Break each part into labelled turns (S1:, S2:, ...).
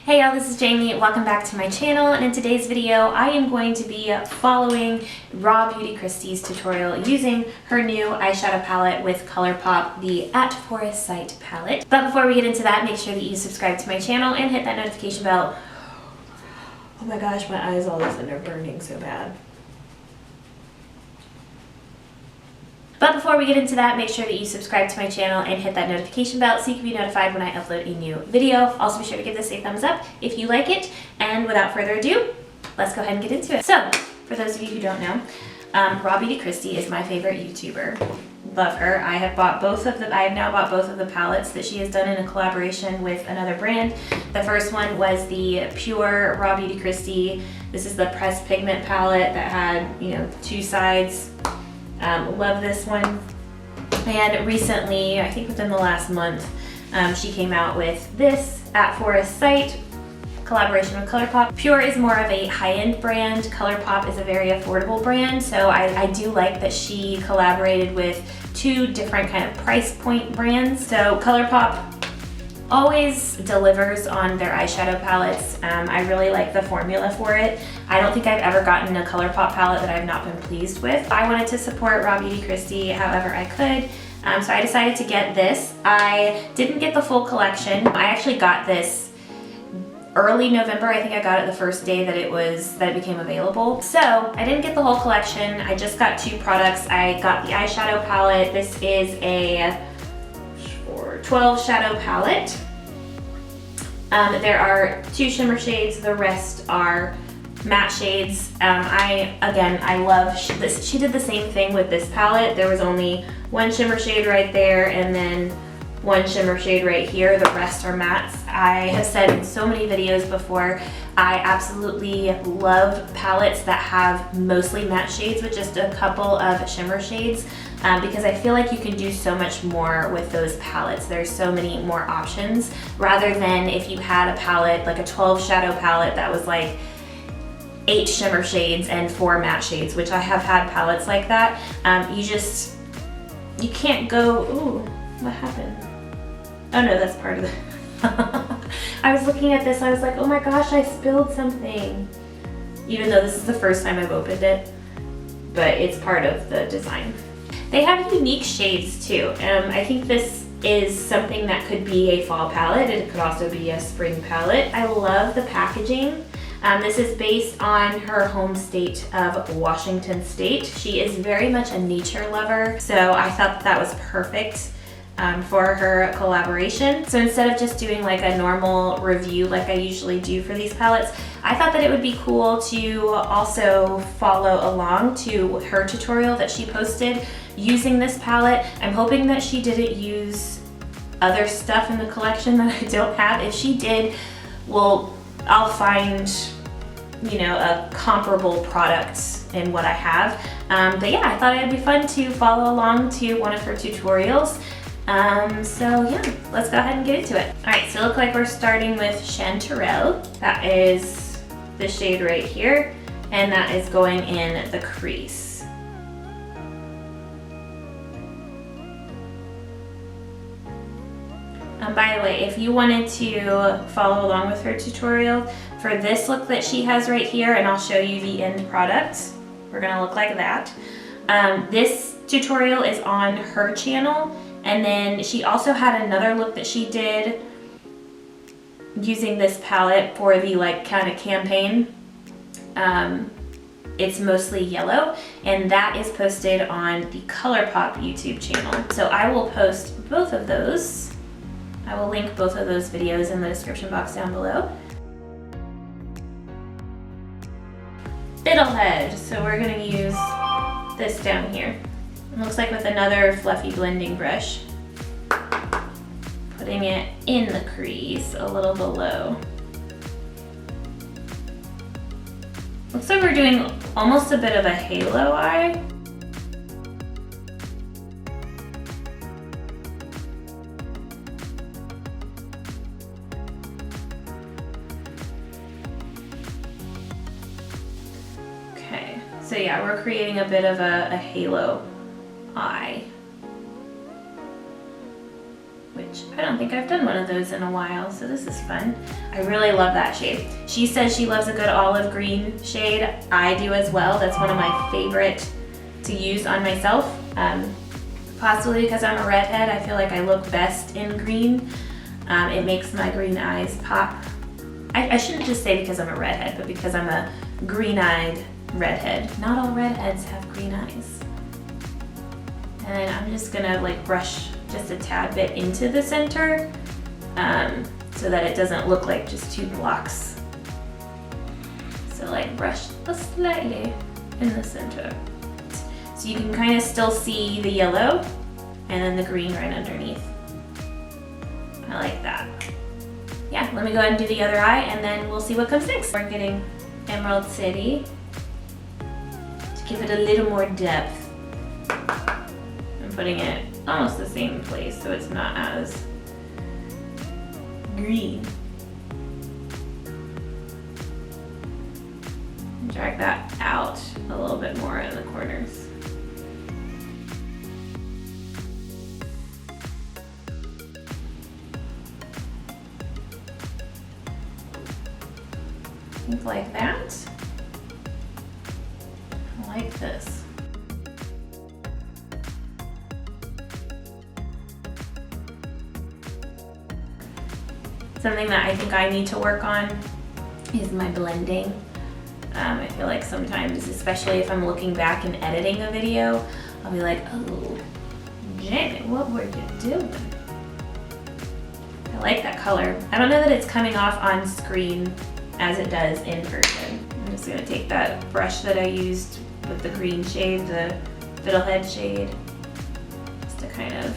S1: Hey y'all, this is Jamie. Welcome back to my channel, and in today's video I am going to be following RawBeautyKristi's tutorial using her new eyeshadow palette with Colourpop, the At Forest Sight palette. But before we get into that, make sure that you subscribe to my channel and hit that notification bell. Oh my gosh, my eyes all of a sudden are burning so bad. But before we get into that, make sure that you subscribe to my channel and hit that notification bell so you can be notified when I upload a new video. Also be sure to give this a thumbs up if you like it. And without further ado, let's go ahead and get into it. So, for those of you who don't know, RawBeautyKristi is my favorite YouTuber. Love her. I have now bought both of the palettes that she has done in a collaboration with another brand. The first one was the pure RawBeautyKristi. This is the pressed pigment palette that had, two sides. Love this one. And recently, I think within the last month, she came out with this At Forest Sight collaboration with Colourpop. Pure is more of a high-end brand. Colourpop is a very affordable brand, so I do like that she collaborated with two different kind of price point brands. So Colourpop always delivers on their eyeshadow palettes. I really like the formula for it. I don't think I've ever gotten a Colourpop palette that I've not been pleased with. I wanted to support RawBeautyKristi however I could, so I decided to get this. I didn't get the full collection. I actually got this early November. I think I got it the first day that it became available. So I didn't get the whole collection. I just got two products. I got the eyeshadow palette. This is a 12 shadow palette. There are two shimmer shades, the rest are matte shades. I love this. She did the same thing with this palette. There was only one shimmer shade right there and then one shimmer shade right here. The rest are mattes. I have said in so many videos before, I absolutely love palettes that have mostly matte shades with just a couple of shimmer shades. Because I feel like you can do so much more with those palettes. There's so many more options rather than if you had a palette, like a 12 shadow palette that was like 8 shimmer shades and 4 matte shades, which I have had palettes like that. You can't go, ooh, what happened? Oh no, that's part of the, I was looking at this, I was like, oh my gosh, I spilled something. Even though this is the first time I've opened it, but it's part of the design. They have unique shades too. I think this is something that could be a fall palette. It could also be a spring palette. I love the packaging. This is based on her home state of Washington State. She is very much a nature lover, so I thought that was perfect for her collaboration. So instead of just doing like a normal review like I usually do for these palettes, I thought that it would be cool to also follow along to her tutorial that she posted using this palette. I'm hoping that she didn't use other stuff in the collection that I don't have. If she did, well, I'll find, a comparable product in what I have. But yeah, I thought it'd be fun to follow along to one of her tutorials. So yeah, let's go ahead and get into it. All right, so it looks like we're starting with Chanterelle. That is the shade right here, and that is going in the crease. By the way, if you wanted to follow along with her tutorial, for this look that she has right here, and I'll show you the end product, we're gonna look like that. This tutorial is on her channel, and then she also had another look that she did using this palette for the kind of campaign. It's mostly yellow, and that is posted on the Colourpop YouTube channel. So I will post both of those. I will link both of those videos in the description box down below. Fiddlehead, so we're gonna use this down here. It looks like with another fluffy blending brush. Putting it in the crease a little below. Looks like we're doing almost a bit of a halo eye. Okay, so yeah, we're creating a bit of a halo eye, which I don't think I've done one of those in a while, so this is fun. I really love that shade. She says she loves a good olive green shade. I do as well. That's one of my favorite to use on myself. Possibly because I'm a redhead, I feel like I look best in green. It makes my green eyes pop. I shouldn't just say because I'm a redhead, but because I'm a green-eyed redhead. Not all redheads have green eyes. And I'm just gonna like brush just a tad bit into the center so that it doesn't look like just two blocks. So like brush just slightly in the center. So you can kind of still see the yellow and then the green right underneath. I like that. Yeah, let me go ahead and do the other eye and then we'll see what comes next. We're getting Emerald City to give it a little more depth. I'm putting it almost the same place so it's not as green. Drag that out a little bit more in the corners. Like that. I like this. Something that I think I need to work on is my blending. I feel like sometimes, especially if I'm looking back and editing a video, I'll be like, oh, Janet, what were you doing? I like that color. I don't know that it's coming off on screen as it does in person. I'm just gonna take that brush that I used with the green shade, the fiddlehead shade, just to kind of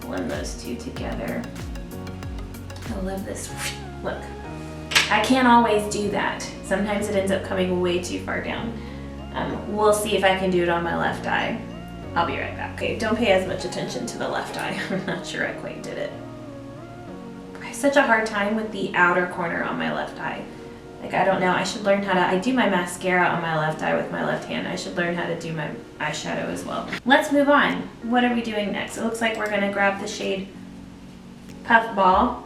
S1: blend those two together. I love this look. I can't always do that. Sometimes it ends up coming way too far down. We'll see if I can do it on my left eye. I'll be right back. Okay, don't pay as much attention to the left eye. I'm not sure I quite did it. Such a hard time with the outer corner on my left eye. Like, I don't know, I should learn how to, I do my mascara on my left eye with my left hand. I should learn how to do my eyeshadow as well. Let's move on. What are we doing next? It looks like we're gonna grab the shade Puffball,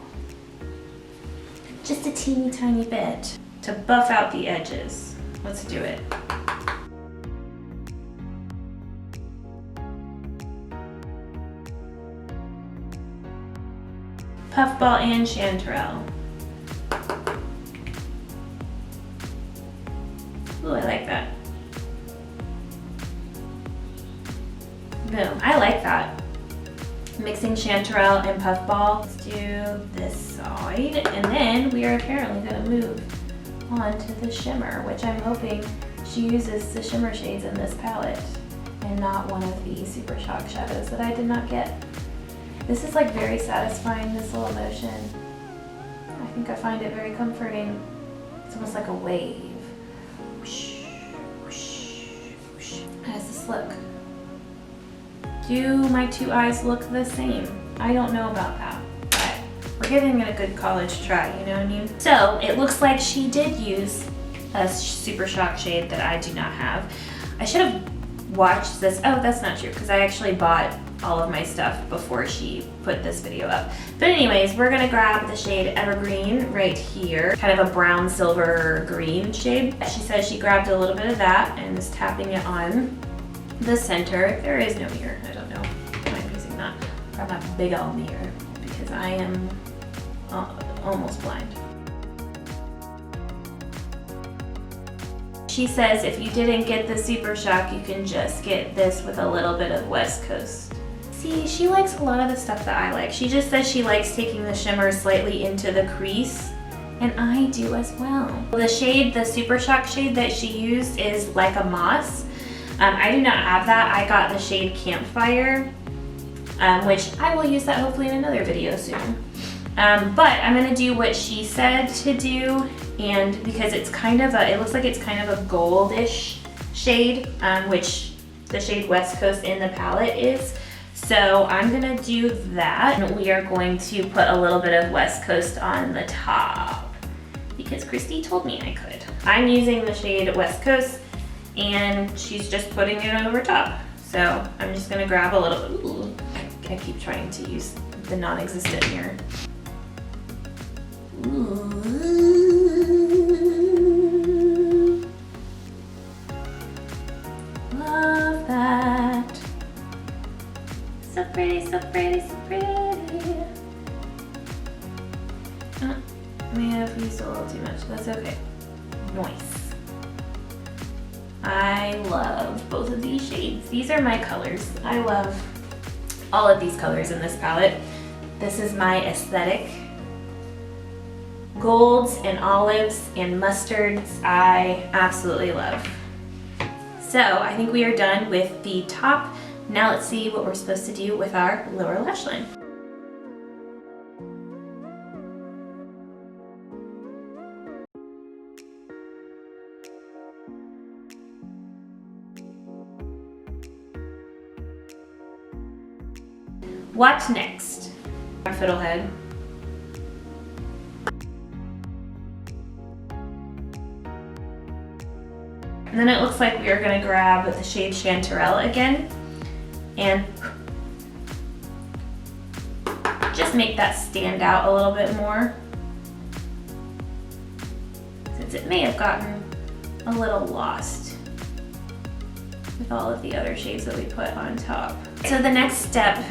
S1: just a teeny tiny bit to buff out the edges. Let's do it. Puffball and Chanterelle. Ooh, I like that. Boom, I like that. Mixing Chanterelle and Puffball. Let's do this side, and then we are apparently gonna move on to the shimmer, which I'm hoping she uses the shimmer shades in this palette and not one of the Super Shock shadows that I did not get. This is like very satisfying, this little motion. I think I find it very comforting. It's almost like a wave. Whoosh, whoosh, whoosh. How does this look? Do my two eyes look the same? I don't know about that, but we're giving it a good college try, you know what I mean? So it looks like she did use a Super Shock shade that I do not have. I should have watched this. Oh, that's not true, because I actually bought all of my stuff before she put this video up. But anyways, we're gonna grab the shade Evergreen right here, kind of a brown silver green shade. She says she grabbed a little bit of that and is tapping it on the center. There is no mirror, I don't know why I'm using that. Grab my big old mirror because I am almost blind. She says if you didn't get the Super Shock, you can just get this with a little bit of West Coast. See, she likes a lot of the stuff that I like. She just says she likes taking the shimmer slightly into the crease, and I do as well. The shade, the Super Shock shade that she used is Like a Moss. I do not have that. I got the shade Campfire, which I will use that hopefully in another video soon. But I'm gonna do what she said to do, and because it's kind of a, it looks like it's kind of a goldish shade, which the shade West Coast in the palette is. So I'm gonna do that, and we are going to put a little bit of West Coast on the top because Kristi told me I could. I'm using the shade West Coast, and she's just putting it over top. So I'm just gonna grab a little bit, I keep trying to use the non-existent mirror. Ooh. Love that. So pretty, so pretty, so pretty. May have used a little too much. That's okay. Nice. I love both of these shades. These are my colors. I love all of these colors in this palette. This is my aesthetic. Golds and olives and mustards, I absolutely love. So I think we are done with the top. Now let's see what we're supposed to do with our lower lash line. What next? Our fiddlehead. And then it looks like we are going to grab the shade Chanterelle again and just make that stand out a little bit more, since it may have gotten a little lost with all of the other shades that we put on top. So the next step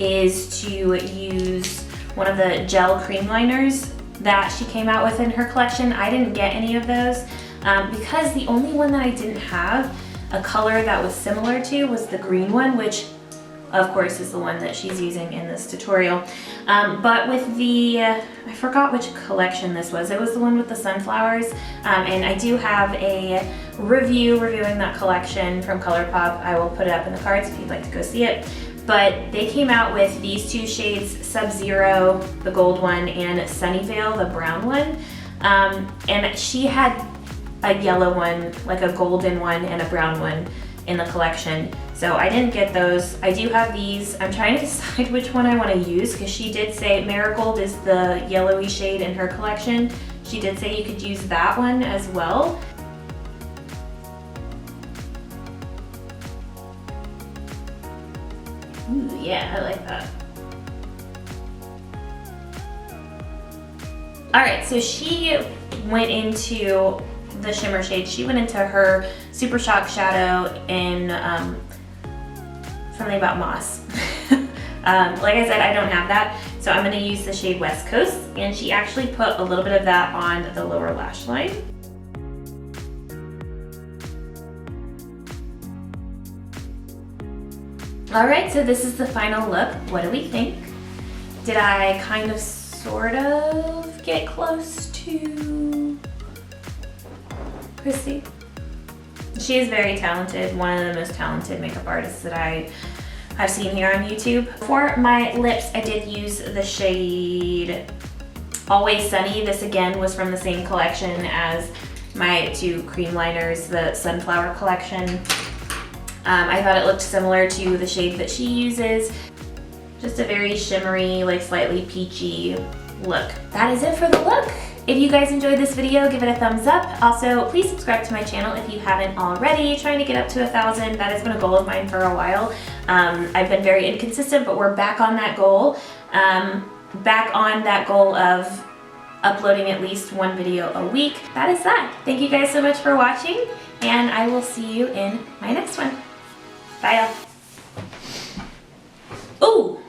S1: is to use one of the gel cream liners that she came out with in her collection. I didn't get any of those because the only one that I didn't have a color that was similar to was the green one, which of course is the one that she's using in this tutorial. But with the, I forgot which collection this was. It was the one with the sunflowers. And I do have a review reviewing that collection from Colourpop. I will put it up in the cards if you'd like to go see it. But they came out with these two shades, Sub-Zero, the gold one, and Sunnyvale, the brown one. And she had a yellow one, like a golden one, and a brown one in the collection. So I didn't get those. I do have these. I'm trying to decide which one I want to use, because she did say Marigold is the yellowy shade in her collection. She did say you could use that one as well. Ooh, yeah, I like that. All right, so she went into the shimmer shade. She went into her Super Shock Shadow in something about moss. Like I said, I don't have that, so I'm gonna use the shade West Coast, and she actually put a little bit of that on the lower lash line. All right, so this is the final look. What do we think? Did I kind of, sort of get close to Kristi? She is very talented, one of the most talented makeup artists that I've seen here on YouTube. For my lips, I did use the shade Always Sunny. This again was from the same collection as my two cream liners, the Sunflower collection. I thought it looked similar to the shade that she uses. Just a very shimmery, like slightly peachy look. That is it for the look. If you guys enjoyed this video, give it a thumbs up. Also, please subscribe to my channel if you haven't already. Trying to get up to 1,000. That has been a goal of mine for a while. I've been very inconsistent, but we're back on that goal. Back on that goal of uploading at least one video a week. That is that. Thank you guys so much for watching, and I will see you in my next one. Bye, y'all. Ooh!